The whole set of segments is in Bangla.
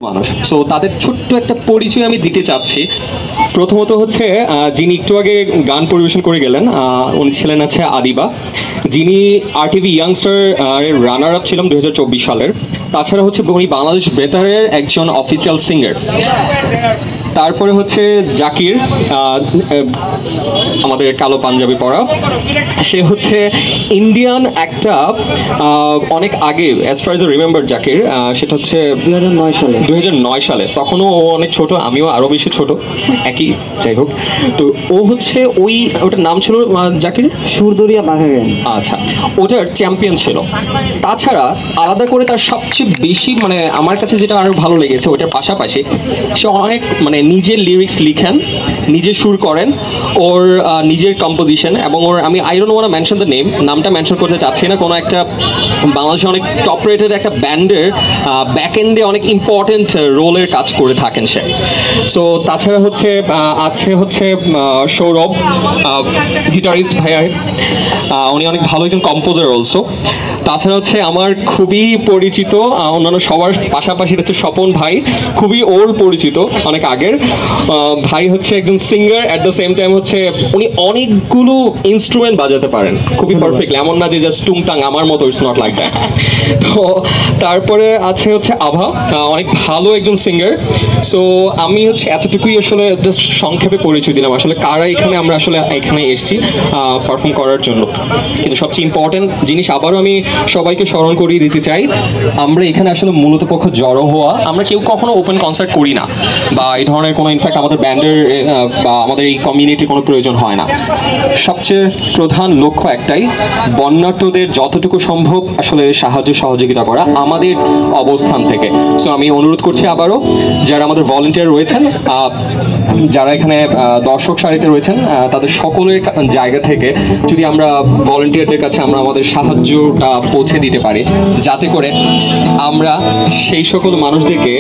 মানুষ। সো তাদের ছোট্ট একটা পরিচয় আমি দিতে চাচ্ছি। প্রথমত হচ্ছে যিনি একটু আগে গান পরিবেশন করে গেলেন, উনি ছিলেন হচ্ছে আদিবা, যিনি RTV ইয়াংস্টার রানার আপ ছিলাম 2024 সালের। তাছাড়া হচ্ছে উনি বাংলাদেশ বেতারের একজন অফিসিয়াল সিঙ্গার। তারপরে হচ্ছে জাকির, আমাদের কালো পাঞ্জাবি পরা, সে হচ্ছে ইন্ডিয়ান একটা অনেক আগে, as far age remember Zakir, সেটা হচ্ছে 2009 সালে। তখনও ও অনেক ছোট, আমিও আরও বেশি ছোট, একই, যাই হোক। তো ও হচ্ছে ওটার নাম ছিল জাকির সুরদরিয়া বাঘাগান। আচ্ছা, ওটার চ্যাম্পিয়ন ছিল। তাছাড়া আলাদা করে তার সবচেয়ে বেশি মানে আমার কাছে যেটা আরও ভালো লেগেছে, ওটার পাশাপাশি সে অনেক মানে নিজের লিরিক্স লিখেন, নিজে সুর করেন, ওর নিজের কম্পোজিশন, এবং ওর আমি I don't want to mention the নামটা মেনশন করতে চাচ্ছি না, কোনো একটা বাংলাদেশে অনেক টপ রেটেড একটা ব্যান্ডের ব্যাক এন্ডে অনেক ইম্পর্টেন্ট রোলের কাজ করে থাকেন সে। সো তাছাড়া হচ্ছে হচ্ছে সৌরভ, গিটারিস্ট ভাইয়া, উনি অনেক ভালো একজন কম্পোজার অলসো। তাছাড়া হচ্ছে আমার খুবই পরিচিত অন্যান্য সবার পাশাপাশি হচ্ছে স্বপন ভাই, খুবই ওর পরিচিত অনেক আগের ভাই, হচ্ছে একজন singer, at the same time হচ্ছে উনি অনেকগুলো ইনস্ট্রুমেন্ট বাজাতে পারেন খুবই পারফেক্টলি, এমন না যে জাস্ট টুংটাং আমার মতো, ইটস নট লাইক দ্যাট। তো তারপরে হচ্ছে আভা, অনেক ভালো একজন সিঙ্গার। সো আমি হচ্ছে এতটুকুই আসলে জাস্ট সংক্ষেপে পরিচয় দিলাম আসলে কারা এখানে, আমরা আসলে এখানে এসেছি পারফর্ম করার জন্য। কিন্তু সবচেয়ে ইম্পর্টেন্ট জিনিস আবারও আমি সবাইকে স্মরণ করিয়ে দিতে চাই, আমরা এখানে আসলে মূলত পক্ষ জড়ো হওয়া, আমরা কেউ কখনো ওপেন কনসার্ট করি না, বা এই ধরনের কোনো ইনফ্যাক্ট আমাদের ব্যান্ডের বা আমাদের এই কমিউনিটির কোনো প্রয়োজন হয় না। সবচেয়ে প্রধান লক্ষ্য একটাই, বন্যার্তদের যতটুকু সম্ভব আসলে সাহায্য সহযোগিতা করা আমাদের অবস্থান থেকে। সো আমি অনুরোধ করছি আবারও, যারা আমাদের ভলেন্টিয়ার রয়েছেন, যারা এখানে দর্শক সারিতে রয়েছেন, তাদের সকলের জায়গা থেকে যদি আমরা ভলেন্টিয়ারদের কাছে আমরা আমাদের সাহায্যটা পৌঁছে দিতে পারি, যাতে করে আমরা সেই সকল মানুষদেরকে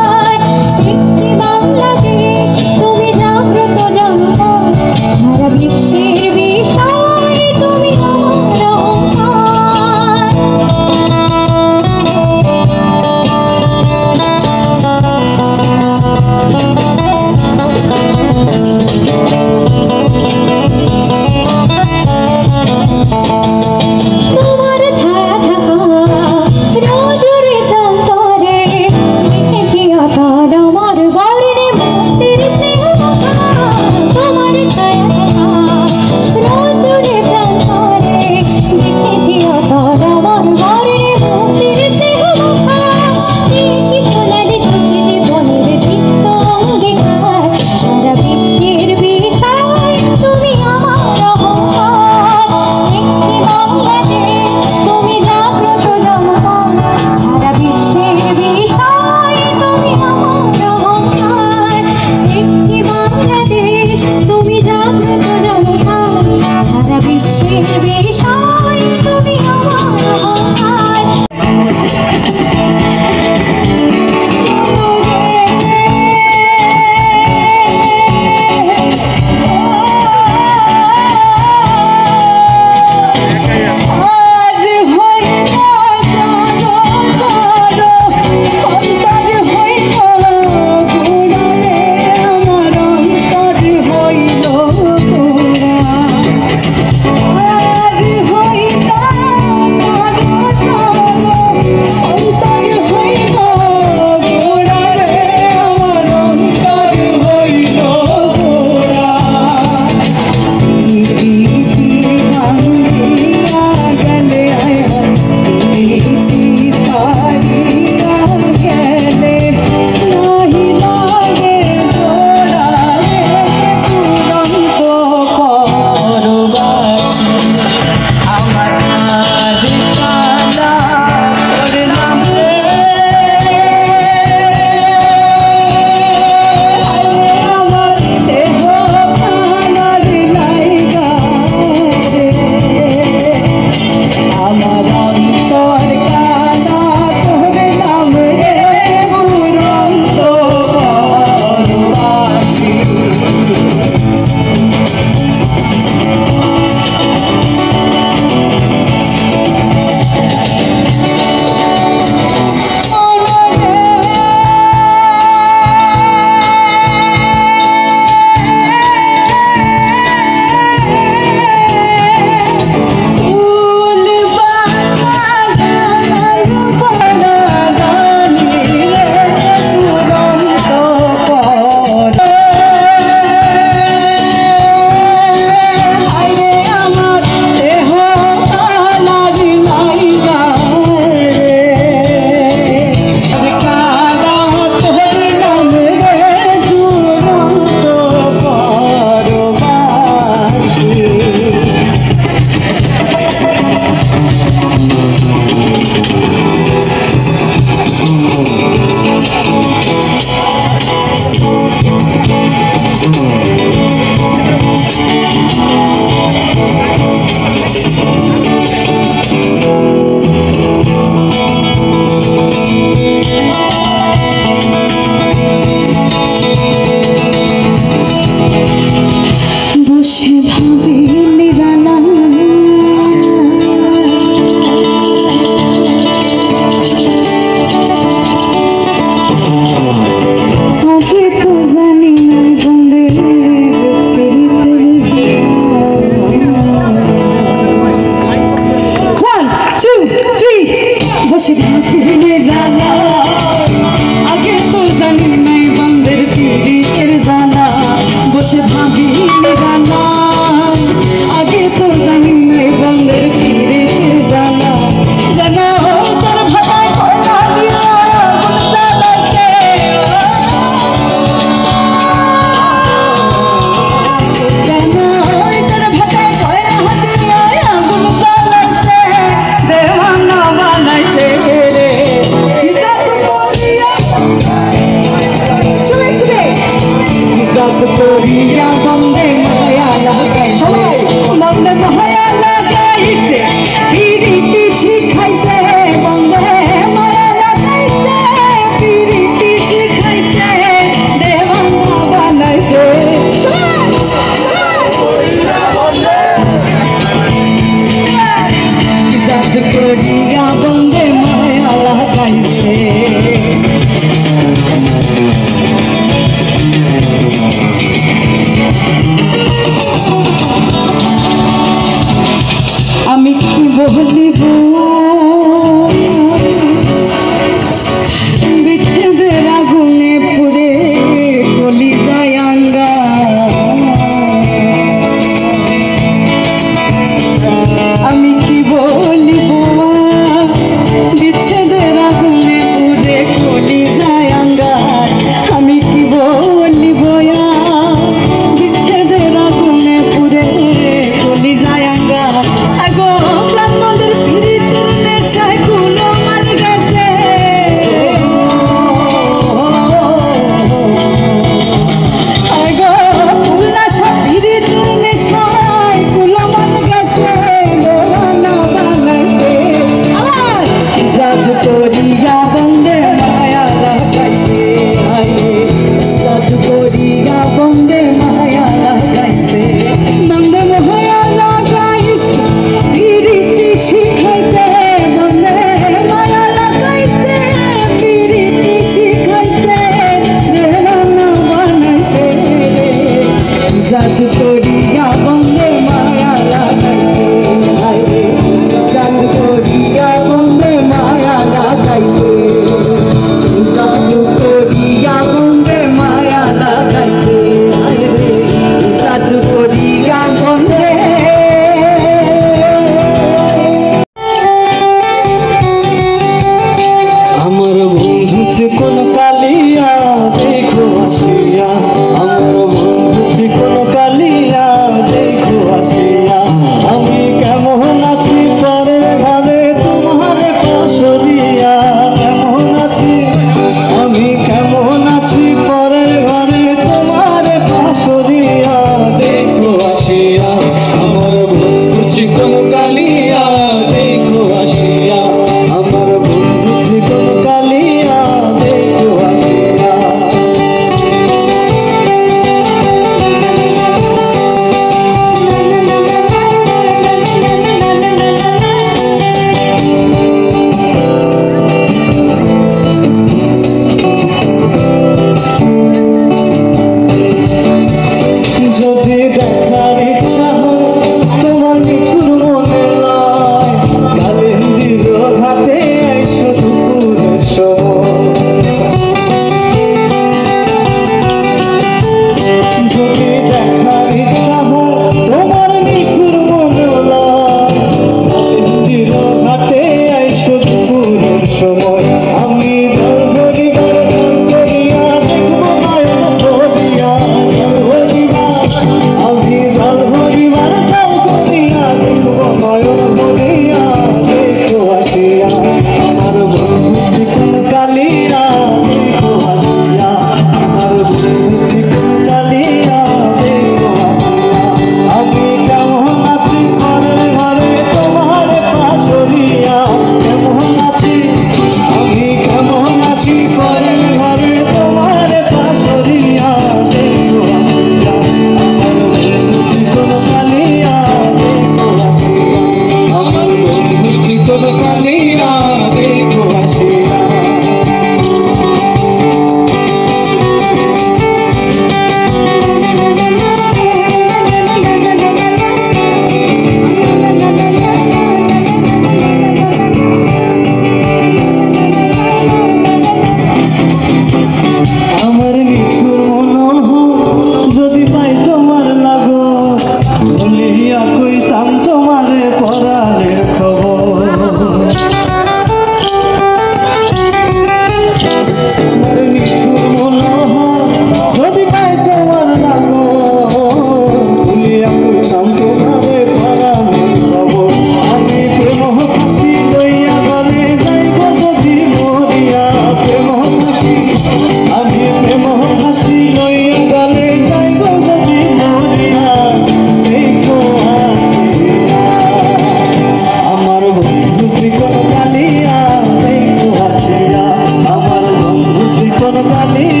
কাঞ্চন কালী